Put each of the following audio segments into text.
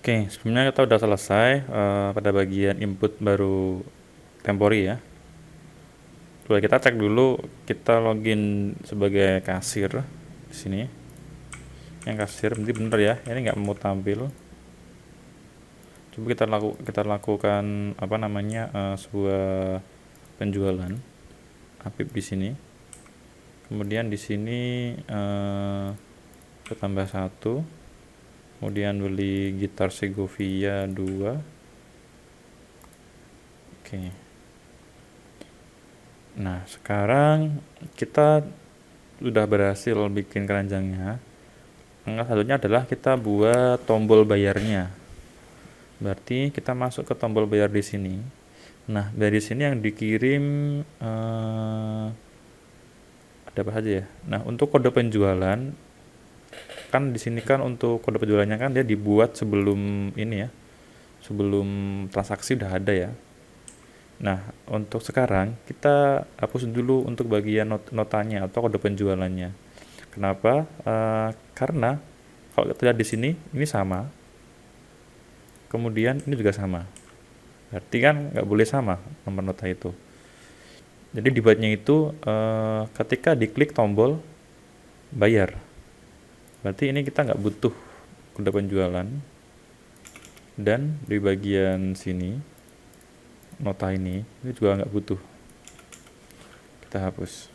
Oke, sebelumnya kita udah selesai pada bagian input baru Tempori ya. Coba kita cek dulu, kita login sebagai kasir di sini. Yang kasir, berarti bener ya. Ini nggak mau tampil. Coba kita lakukan apa namanya sebuah penjualan Apip di sini. Kemudian di sini kita tambah 1. Kemudian beli gitar Segovia 2. Oke. Nah, sekarang kita sudah berhasil bikin keranjangnya. Langkah satunya adalah kita buat tombol bayarnya. Berarti kita masuk ke tombol bayar di sini. Nah, dari sini yang dikirim ada apa saja ya? Nah, untuk kode penjualan kan di sini kan untuk kode penjualannya kan dia dibuat sebelum ini ya. Sebelum transaksi udah ada ya. Nah, untuk sekarang kita hapus dulu untuk bagian notanya atau kode penjualannya. Kenapa? Karena kalau kita lihat di sini, ini sama. Kemudian ini juga sama. Berarti kan nggak boleh sama nomor nota itu. Jadi dibuatnya itu ketika diklik tombol bayar. Berarti ini kita nggak butuh kode penjualan. Dan di bagian sini, nota ini juga nggak butuh. Kita hapus.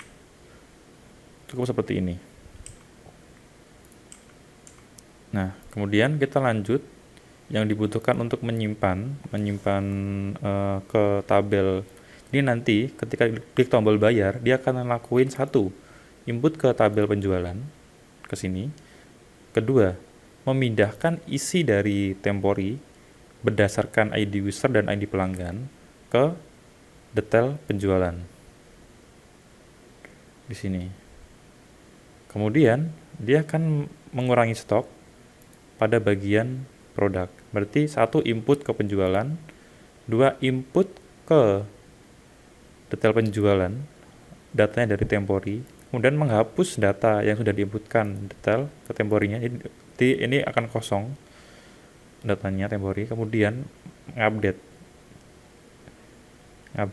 Cukup seperti ini. Nah, kemudian kita lanjut. Yang dibutuhkan untuk menyimpan ke tabel. Ini nanti ketika klik tombol bayar, dia akan ngelakuin satu, input ke tabel penjualan ke sini. Kedua, memindahkan isi dari Tempori berdasarkan ID user dan ID pelanggan ke detail penjualan di sini. Kemudian dia akan mengurangi stok pada bagian produk. Berarti 1 input ke penjualan, 2 input ke detail penjualan, datanya dari Tempori, kemudian menghapus data yang sudah diinputkan detail ke Temporinya. Jadi ini akan kosong datanya Tempori, kemudian update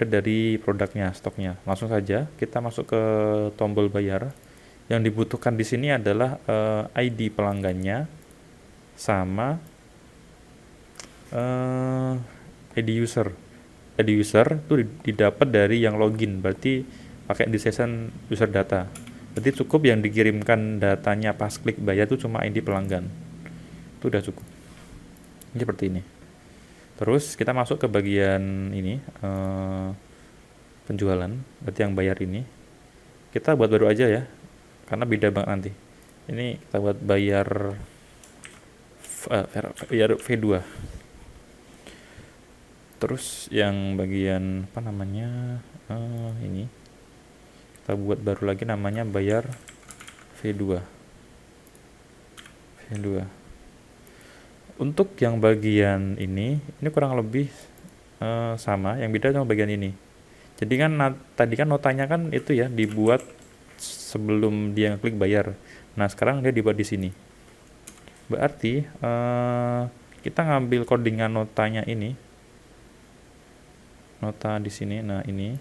dari produknya, stoknya. Langsung saja kita masuk ke tombol bayar. Yang dibutuhkan di sini adalah ID pelanggannya sama ID user. ID user itu didapat dari yang login, berarti pakai di session user data. Berarti cukup yang dikirimkan datanya pas klik bayar itu cuma ID pelanggan. Itu udah cukup. Ini seperti ini. Terus kita masuk ke bagian ini penjualan, berarti yang bayar ini. Kita buat baru aja ya, karena beda banget nanti. Ini kita buat bayar V2. Terus yang bagian apa namanya ini kita buat baru lagi namanya bayar V2. Untuk yang bagian ini kurang lebih sama, yang beda cuma bagian ini. Jadi kan tadi kan notanya kan itu ya dibuat sebelum dia klik bayar. Nah, sekarang dia dibuat di sini. Berarti kita ngambil codingan notanya ini. Nota di sini. Nah, ini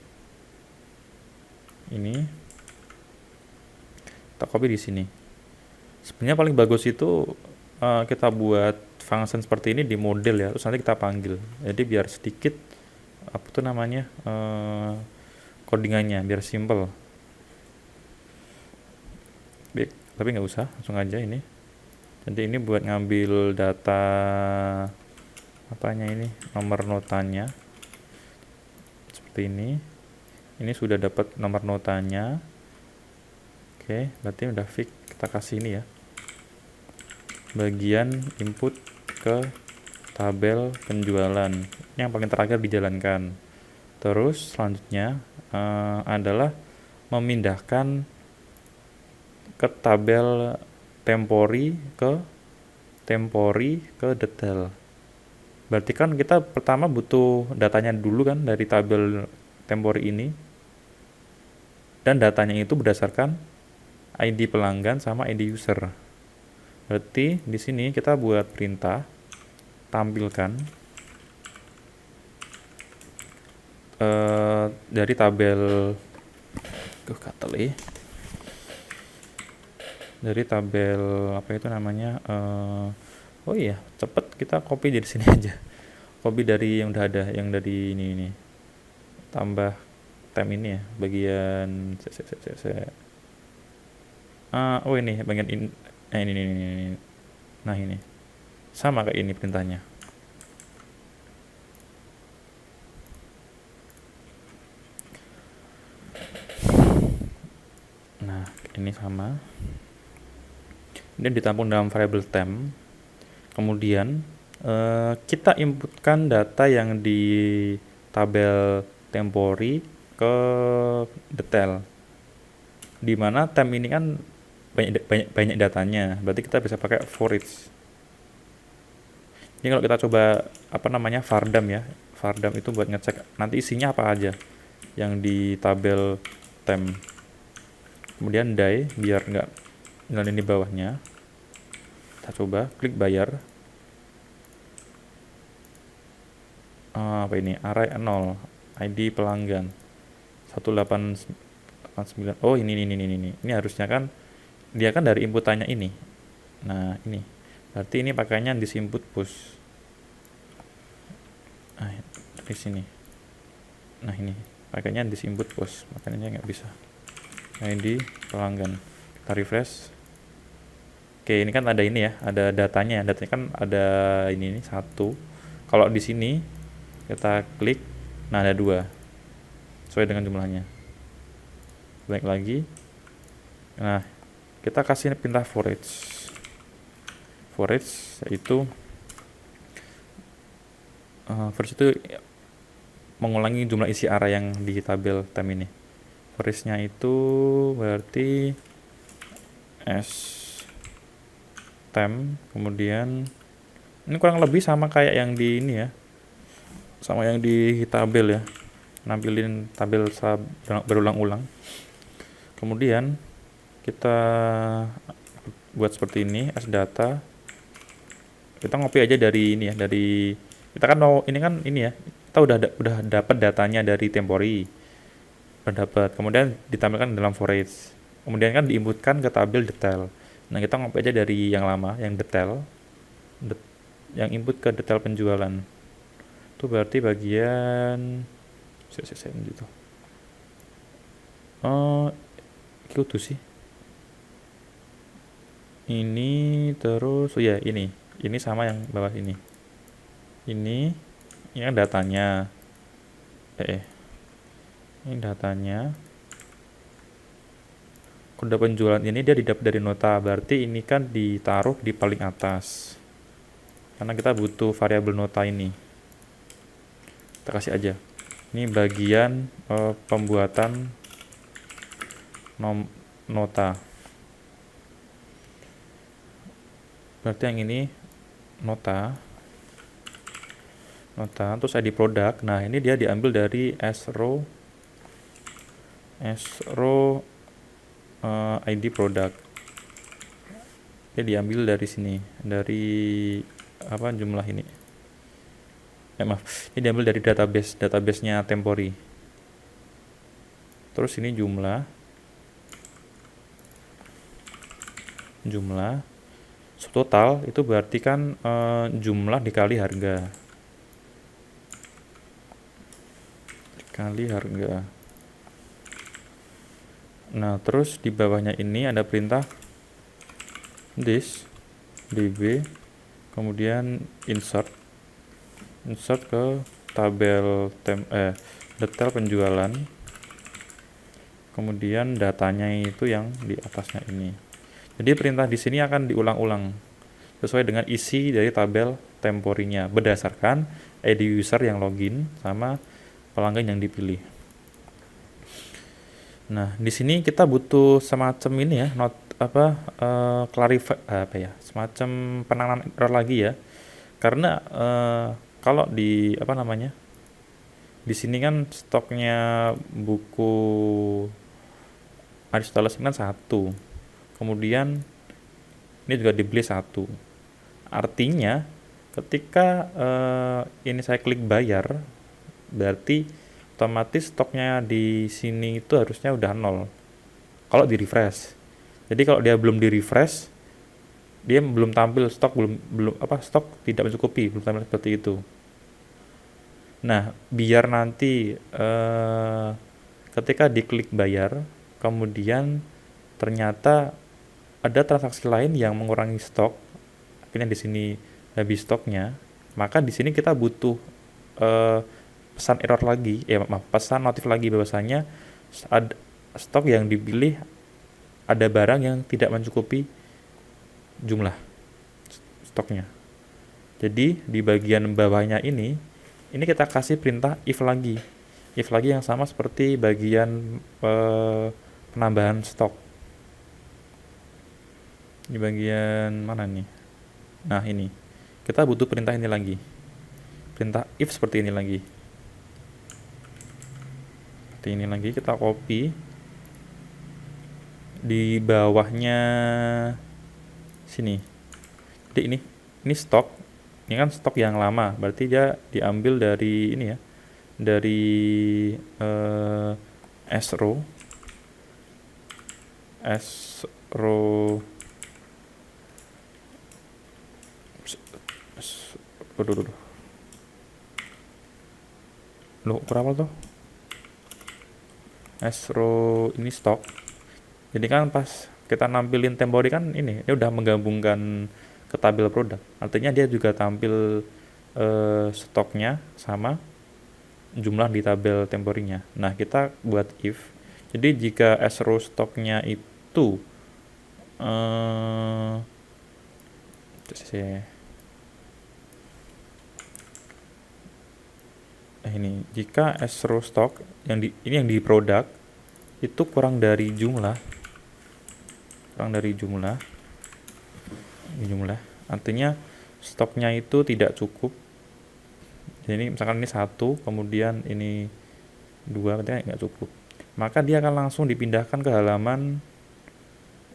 kita copy di sini. Sebenarnya paling bagus itu kita buat function seperti ini di model ya, terus nanti kita panggil. Jadi biar sedikit apa tuh namanya codingannya biar simple. Baik, tapi nggak usah, langsung aja ini. Jadi ini buat ngambil data apanya ini, nomor notanya. Seperti ini. Ini sudah dapat nomor notanya. Oke, berarti udah fix. Kita kasih ini ya. Bagian input ke tabel penjualan. Ini yang paling terakhir dijalankan. Terus selanjutnya adalah memindahkan ke tabel Tempori ke detail. Berarti kan kita pertama butuh datanya dulu kan dari tabel Tempori ini. Dan datanya itu berdasarkan ID pelanggan sama ID user. Berarti di sini kita buat perintah tampilkan dari tabel dari tabel apa itu namanya, oh iya cepet, kita copy dari sini aja, copy dari yang udah ada, yang dari ini tambah tem ini ya, bagian oh ini bagian ini. Nah ini sama kayak ini perintahnya. Nah ini sama, dan ditampung dalam variabel temp. Kemudian kita inputkan data yang di tabel temporary ke detail, dimana temp ini kan banyak datanya, berarti kita bisa pakai for each. Ini kalau kita coba apa namanya vardam ya, vardam itu buat ngecek nanti isinya apa aja yang di tabel temp. Kemudian die biar nggak nyalain di bawahnya, kita coba klik bayar. Apa ini, array 0, ID pelanggan 1889. Oh ini harusnya kan dia kan dari inputannya ini. Nah ini berarti ini pakainya this input push. Nah dari sini, nah ini pakainya this input push, makanya nggak bisa ID pelanggan. Kita refresh. Oke, ini kan ada ini ya, ada datanya kan ada ini satu. Kalau di sini kita klik, nah ada 2 sesuai dengan jumlahnya. Baik lagi, nah kita kasih perintah for each yaitu for each itu mengulangi jumlah isi array yang di tabel temp ini. For each nya itu berarti s temp, kemudian ini kurang lebih sama kayak yang di ini ya, sama yang di tabel ya, nampilin tabel berulang-ulang. Kemudian kita buat seperti ini, as data, kita ngopi aja dari ini ya, dari kita kan mau ini kan ini ya, kita udah dapat datanya dari temporary, udah dapat, kemudian ditampilkan dalam for each, kemudian kan diinputkan ke tabel detail. Nah kita ngopi aja dari yang lama, yang detail, yang input ke detail penjualan. Itu berarti bagian gitu. Itu sih. Ini terus, oh ya ini sama yang bawah ini. Ini kan datanya. Ini datanya. Kode penjualan ini dia didapat dari nota, berarti ini kan ditaruh di paling atas. Karena kita butuh variabel nota ini. Kita kasih aja. Ini bagian pembuatan nota. Berarti yang ini nota. Terus ID produk. Nah ini dia diambil dari srow ID produk. Dia diambil dari sini, dari apa jumlah ini. Maaf, ini diambil dari database-nya temporary. Terus ini jumlah total itu berarti kan jumlah dikali harga. Nah terus di bawahnya ini ada perintah this db, kemudian insert ke tabel detail penjualan, kemudian datanya itu yang di atasnya ini. Jadi perintah di sini akan diulang-ulang sesuai dengan isi dari tabel temporary-nya berdasarkan ID user yang login sama pelanggan yang dipilih. Nah, di sini kita butuh semacam ini ya, semacam penanganan error lagi ya. Karena kalau di di sini kan stoknya buku Aristoteles kan 1. Kemudian ini juga dibeli 1. Artinya Ketika ini saya klik bayar, berarti otomatis stoknya di sini itu harusnya udah nol kalau di refresh. Jadi kalau dia belum di refresh, dia belum tampil stok, belum belum apa stok tidak mencukupi, belum tampil seperti itu. Nah, biar nanti ketika diklik bayar, kemudian ternyata ada transaksi lain yang mengurangi stok, akhirnya di sini habis stoknya, maka di sini kita butuh eh, pesan error lagi, maaf, pesan notif lagi bahwasanya stok yang dipilih ada barang yang tidak mencukupi jumlah stoknya. Jadi di bagian bawahnya ini kita kasih perintah if lagi. If lagi yang sama seperti bagian penambahan stok. Di bagian mana nih? Nah, ini. Kita butuh perintah ini lagi. Perintah if seperti ini lagi. Seperti ini lagi, kita copy. Di bawahnya sini. Jadi ini stok. Ini kan stok yang lama, berarti dia diambil dari ini ya. Dari S row Aduh. Loh, berapa tuh? S row ini stok. Jadi kan pas kita nampilin temporary kan ini udah menggabungkan ke tabel produk. Artinya dia juga tampil stoknya sama jumlah di tabel temporary-nya. Nah, kita buat if. Jadi jika S row stoknya itu ini jika S row stock ini yang di produk itu kurang dari jumlah artinya stoknya itu tidak cukup. Jadi misalkan ini 1, kemudian ini 2, berarti nggak cukup, maka dia akan langsung dipindahkan ke halaman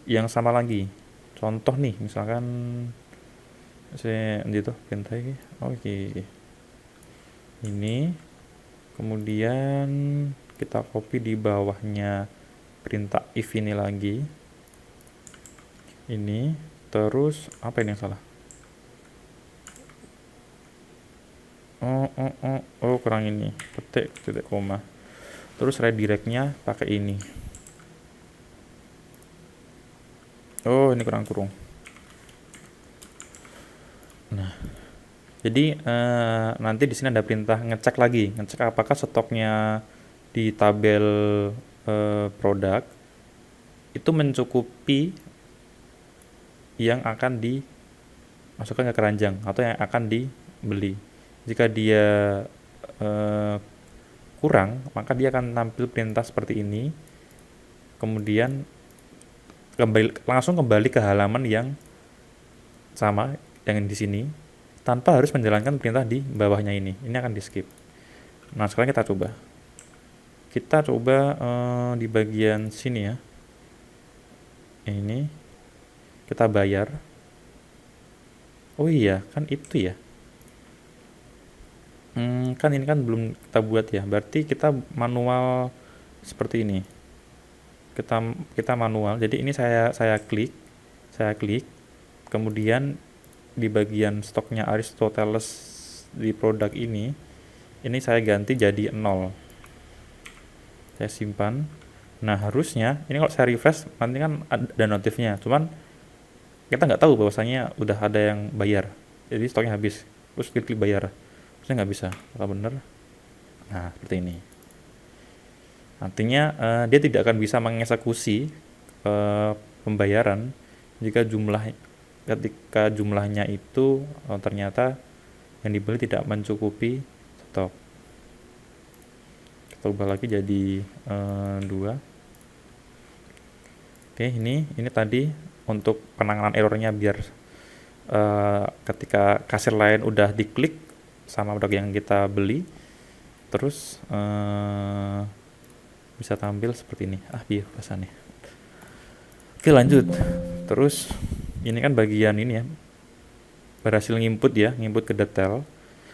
yang sama lagi. Contoh nih, misalkan saya gitu perintah ini. Oke. Ini kemudian kita copy di bawahnya perintah if ini lagi. Ini terus apa ini yang salah? Oh, kurang ini. Petik titik koma. Terus redirectnya pakai ini. Oh, ini kurung. Nah, jadi nanti di sini ada perintah ngecek apakah stoknya di tabel produk itu mencukupi yang akan dimasukkan ke keranjang atau yang akan dibeli. Jika dia kurang, maka dia akan tampil perintah seperti ini. Kemudian langsung kembali ke halaman yang sama yang di sini tanpa harus menjalankan perintah di bawahnya ini. Ini akan di skip. Nah, sekarang kita coba. Di bagian sini ya. Ini kita bayar. Oh iya, kan itu ya. Kan ini kan belum kita buat ya. Berarti kita manual seperti ini. Kita manual. Jadi ini saya klik. Kemudian di bagian stoknya Aristoteles di produk ini saya ganti jadi 0. Saya simpan. Nah, harusnya ini kalau saya refresh nanti kan ada notifnya, cuman kita nggak tahu bahwasanya udah ada yang bayar, jadi stoknya habis, terus klik bayar, terusnya nggak bisa. Apa bener? Nah, seperti ini. Artinya dia tidak akan bisa mengeksekusi pembayaran ketika jumlahnya itu ternyata yang dibeli tidak mencukupi stok. Kita ubah lagi jadi 2. Oke, ini tadi untuk penanganan errornya, biar ketika kasir lain udah diklik sama produk yang kita beli, terus bisa tampil seperti ini. Biar pasannya. Oke, lanjut. Terus ini kan bagian ini ya, berhasil nginput ya, nginput ke detail.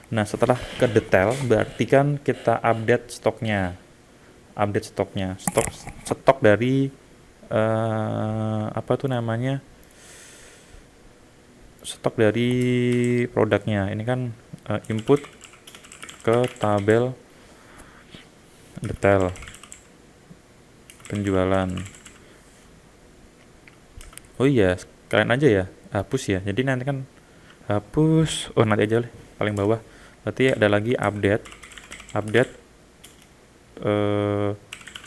Nah, setelah ke detail berarti kan kita update stoknya. Update stoknya. Stok dari apa tuh namanya? Stok dari produknya. Ini kan input ke tabel detail penjualan. Oh iya, kalian aja ya, hapus ya. Jadi nanti kan hapus. Oh, nanti aja lah, paling bawah. Berarti ada lagi update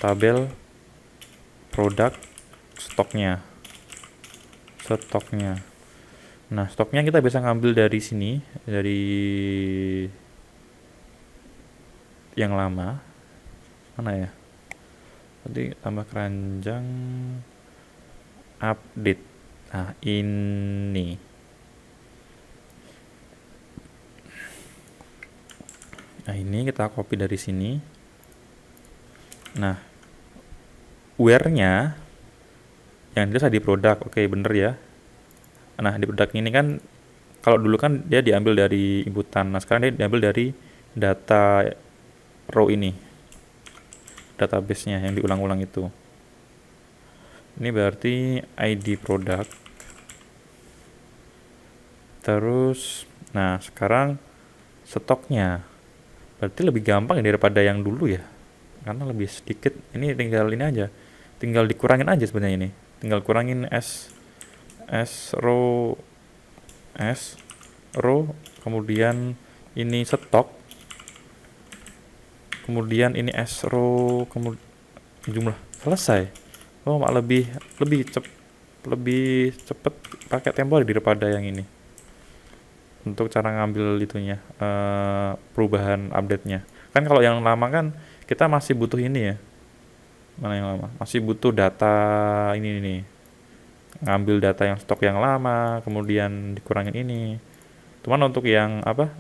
tabel produk stoknya. Nah, stoknya kita bisa ngambil dari sini, dari yang lama. Mana ya? Tadi tambah keranjang update. Nah, ini. Nah, ini kita copy dari sini. Nah, where-nya yang jelas di produk. Oke, bener ya. Nah, di produk ini kan kalau dulu kan dia diambil dari inputan. Nah, sekarang dia diambil dari data row ini. Database-nya yang diulang-ulang itu. Ini berarti ID produk. Terus, nah sekarang stoknya. Berarti lebih gampang ya daripada yang dulu ya. Karena lebih sedikit. Ini tinggal ini aja. Tinggal dikurangin aja sebenarnya ini. Tinggal kurangin S row, kemudian ini stok, kemudian ini S row, kemudian jumlah, selesai. Oh, lebih cepet pakai template daripada yang ini untuk cara ngambil itunya, perubahan update-nya. Kan kalau yang lama kan kita masih butuh ini ya. Mana yang lama? Masih butuh data ini nih. Ngambil data yang stok yang lama, kemudian dikurangin ini. Cuman untuk yang apa?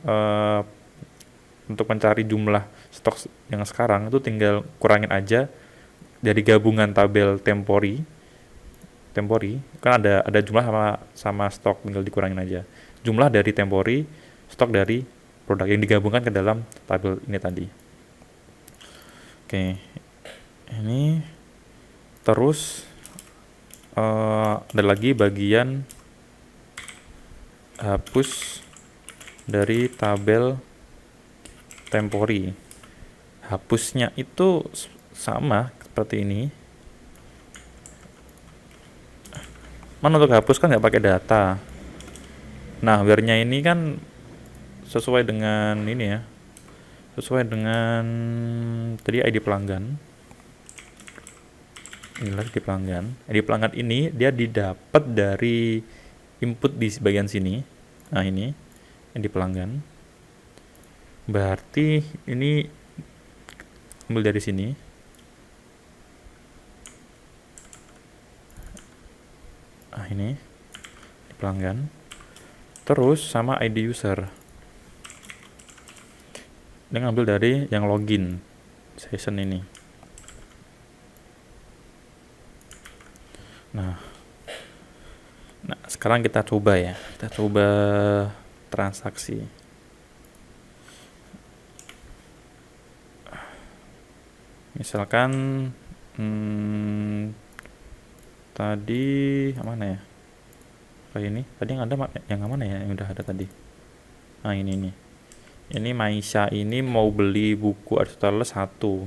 Untuk mencari jumlah stok yang sekarang itu tinggal kurangin aja dari gabungan tabel tempori kan ada jumlah sama stok, tinggal dikurangin aja jumlah dari tempori, stok dari produk yang digabungkan ke dalam tabel ini tadi. Oke, ini terus ada lagi bagian hapus dari tabel tempori. Hapusnya itu sama seperti ini. Mana untuk hapus kan nggak pakai data. Nah, where-nya ini kan sesuai dengan ini ya. Sesuai dengan tadi ID pelanggan. Inilah ID pelanggan. ID pelanggan ini dia didapat dari input di bagian sini. Nah, ini ID pelanggan. Berarti ini ambil dari sini. Nah, ini ID pelanggan. Terus sama ID user. Dia ngambil dari yang login session ini. Nah, sekarang kita coba ya. Kita coba transaksi. Misalkan tadi mana ya? Kayak ini. Tadi yang ada yang mana ya? Yang udah ada tadi. Nah, ini nih. Ini Maisha ini mau beli buku Aristoteles 1.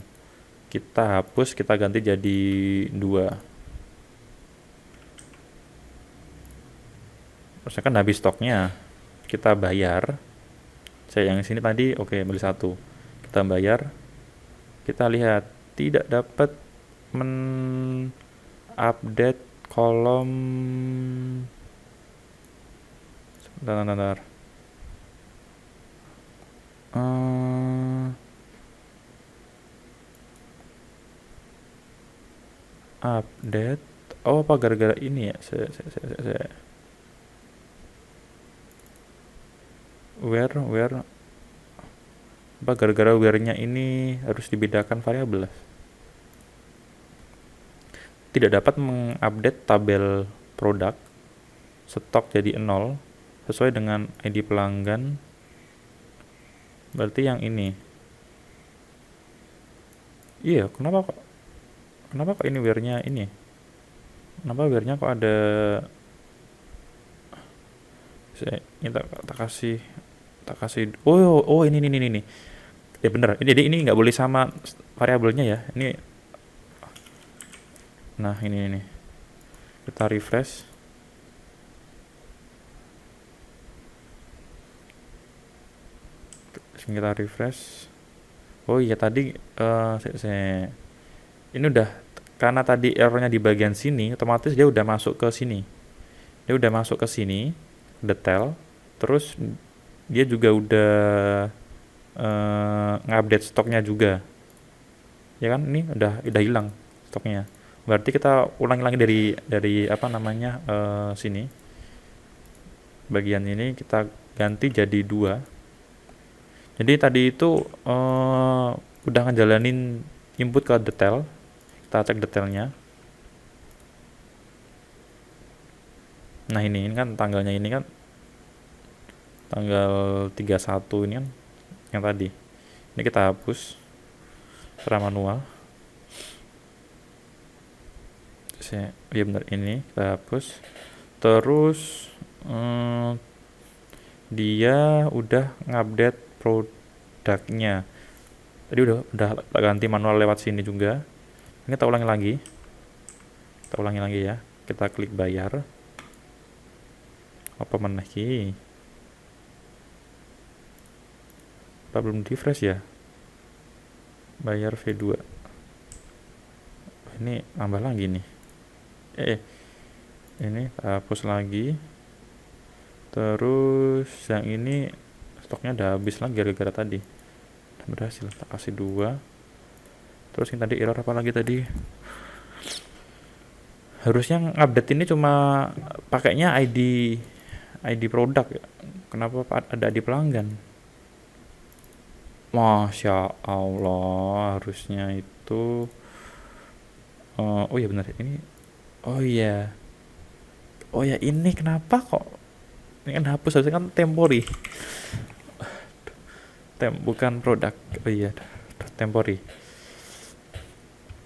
Kita hapus, kita ganti jadi 2. Terus kan habis stoknya. Kita bayar. Saya yang sini tadi oke, beli 1. Kita bayar. Kita lihat tidak dapat update kolom. Bentar. Update. Oh, apa gara-gara ini ya? Where apa gara-gara where-nya ini harus dibedakan variabel. Tidak dapat mengupdate tabel produk, stok jadi 0, sesuai dengan ID pelanggan. Berarti yang ini. Iya, kenapa kok ini where-nya ini? Kenapa where-nya kok ada ini tak kasih oh ini. Ya bener, ini nggak boleh sama variabelnya ya. Nah ini kita refresh. Kita refresh. Oh iya tadi ini udah, karena tadi errornya di bagian sini, otomatis dia udah masuk ke sini. Detail. Terus dia juga udah ngupdate stoknya juga. Ya kan, ini udah hilang stoknya. Berarti kita ulangi lagi dari apa namanya sini. Bagian ini kita ganti jadi 2. Jadi tadi itu udah ngejalanin input ke detail. Kita cek detailnya. Nah ini kan tanggalnya, ini kan tanggal 31 ini kan yang tadi. Ini kita hapus secara manual. Iya benar, ini kita hapus. Terus dia udah ngupdate produknya. Tadi udah ganti manual lewat sini juga. Ini kita ulangi lagi ya. Kita klik bayar. Apa mana ki? Apa belum di refresh ya? Bayar V2. Ini nambah lagi nih. Ini hapus lagi. Terus yang ini stoknya udah habis lagi gara-gara tadi. Berhasil, tak kasih 2. Terus yang tadi error apa lagi tadi? Harusnya update ini cuma pakainya ID produk ya. Kenapa ada ID pelanggan? Masya Allah, harusnya itu oh iya benar ini. Oh iya. Oh ya, ini kenapa kok ini kan hapus, harusnya kan temporary. Bukan produk. Oh iya, temporary.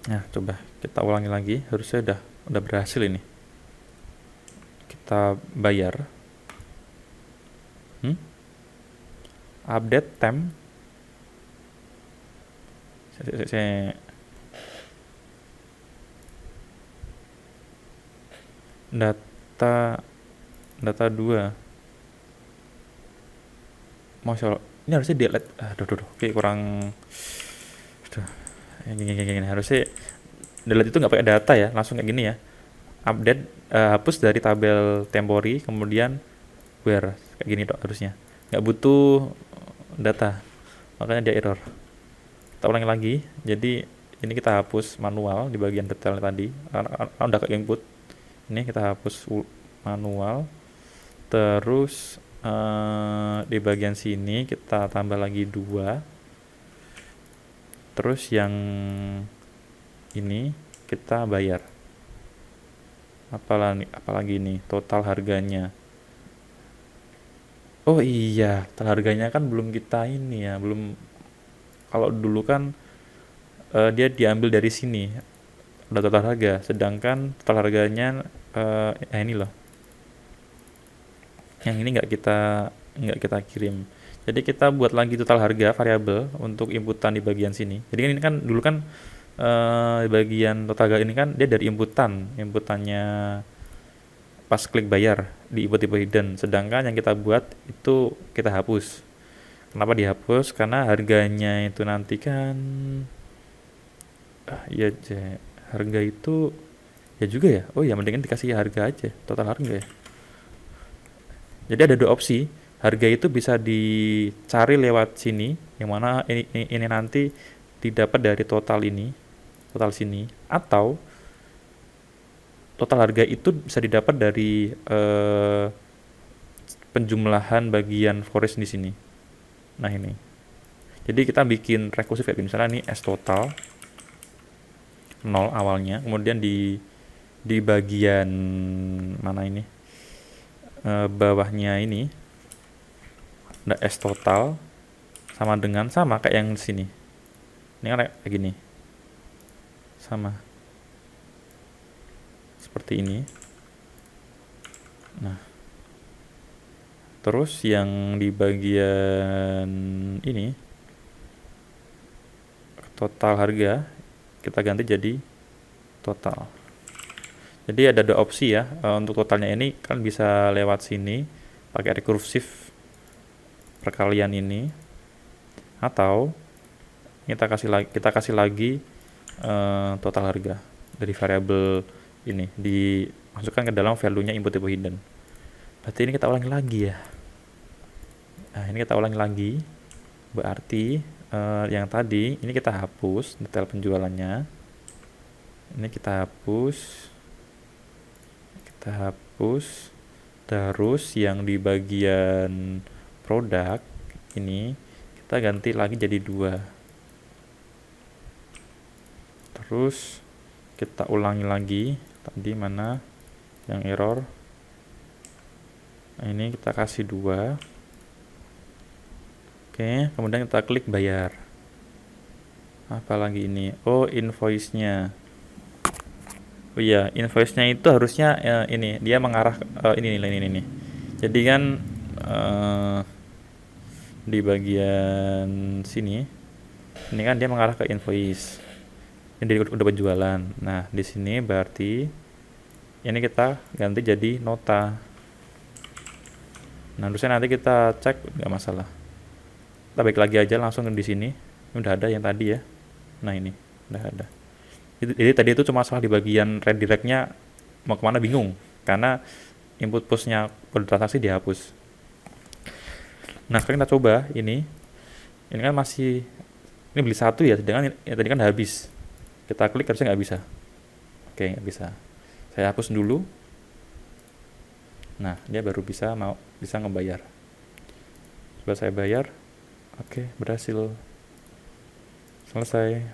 Nah, coba kita ulangi lagi. Harusnya udah berhasil ini. Kita bayar. Update temp. Data 2. Masya Allah, ini harusnya delete. Aduh, kayak kurang. Gini. Harusnya delete itu nggak pakai data ya, langsung kayak gini ya. Update, hapus dari tabel temporary, kemudian where, kayak gini dok harusnya. Nggak butuh data, makanya dia error. Kita ulangi lagi. Jadi ini kita hapus manual di bagian detail tadi. Udah ke input. Ini kita hapus manual. Terus di bagian sini kita tambah lagi 2. Terus yang ini kita bayar. Apalagi nih total harganya. Oh iya, total harganya kan belum kita ini ya, belum. Kalau dulu kan dia diambil dari sini, udah total harga. Sedangkan total harganya ini loh. Yang ini nggak kita kirim. Jadi kita buat lagi total harga variabel untuk inputan di bagian sini. Jadi ini kan dulu kan di bagian total harga ini kan dia dari inputannya pas klik bayar di input hidden. Sedangkan yang kita buat itu kita hapus. Kenapa dihapus? Karena harganya itu nanti kan ya harga itu ya juga ya. Oh ya, mendingan dikasih harga aja, total harga ya. Jadi ada 2 opsi. Harga itu bisa dicari lewat sini, yang mana ini nanti didapat dari total sini, atau total harga itu bisa didapat dari penjumlahan bagian forest di sini. Nah ini. Jadi kita bikin rekursif ya, misalnya nih S total 0 awalnya, kemudian di bagian mana ini? bawahnya ini ada S total sama dengan sama kayak yang di sini. Ini kan kayak gini. Sama. Seperti ini. Nah. Terus yang di bagian ini total harga kita ganti jadi total. Jadi ada dua opsi ya, untuk totalnya ini kan bisa lewat sini pakai rekursif perkalian ini, atau kita kasih lagi total harga dari variabel ini dimasukkan ke dalam value-nya input type hidden. Berarti ini kita ulangi lagi ya. Nah, ini kita ulangi lagi. Berarti yang tadi ini kita hapus detail penjualannya. Ini kita hapus. Terus yang di bagian produk ini kita ganti lagi jadi 2. Terus kita ulangi lagi. Tadi mana yang error? Nah, ini kita kasih 2. Oke, kemudian kita klik bayar. Apalagi ini? Oh, invoice-nya. Oh iya, invoice-nya itu harusnya ini dia mengarah ini nilai ini. Jadi kan di bagian sini ini kan dia mengarah ke invoice. Ini udah penjualan. Nah, di sini berarti ini kita ganti jadi nota. Nah, harusnya nanti kita cek nggak masalah. Kita balik lagi aja langsung di sini. Ini udah ada yang tadi ya. Nah, ini udah ada. Jadi tadi itu cuma salah di bagian redirect-nya mau kemana bingung karena input push-nya kode transaksi dihapus. Nah, sekarang kita coba ini kan masih ini beli 1 ya, sedangkan ya, tadi kan udah habis. Kita klik harusnya nggak bisa. Oke, nggak bisa. Saya hapus dulu. Nah, dia baru bisa ngebayar. Coba saya bayar. Oke, berhasil. Selesai.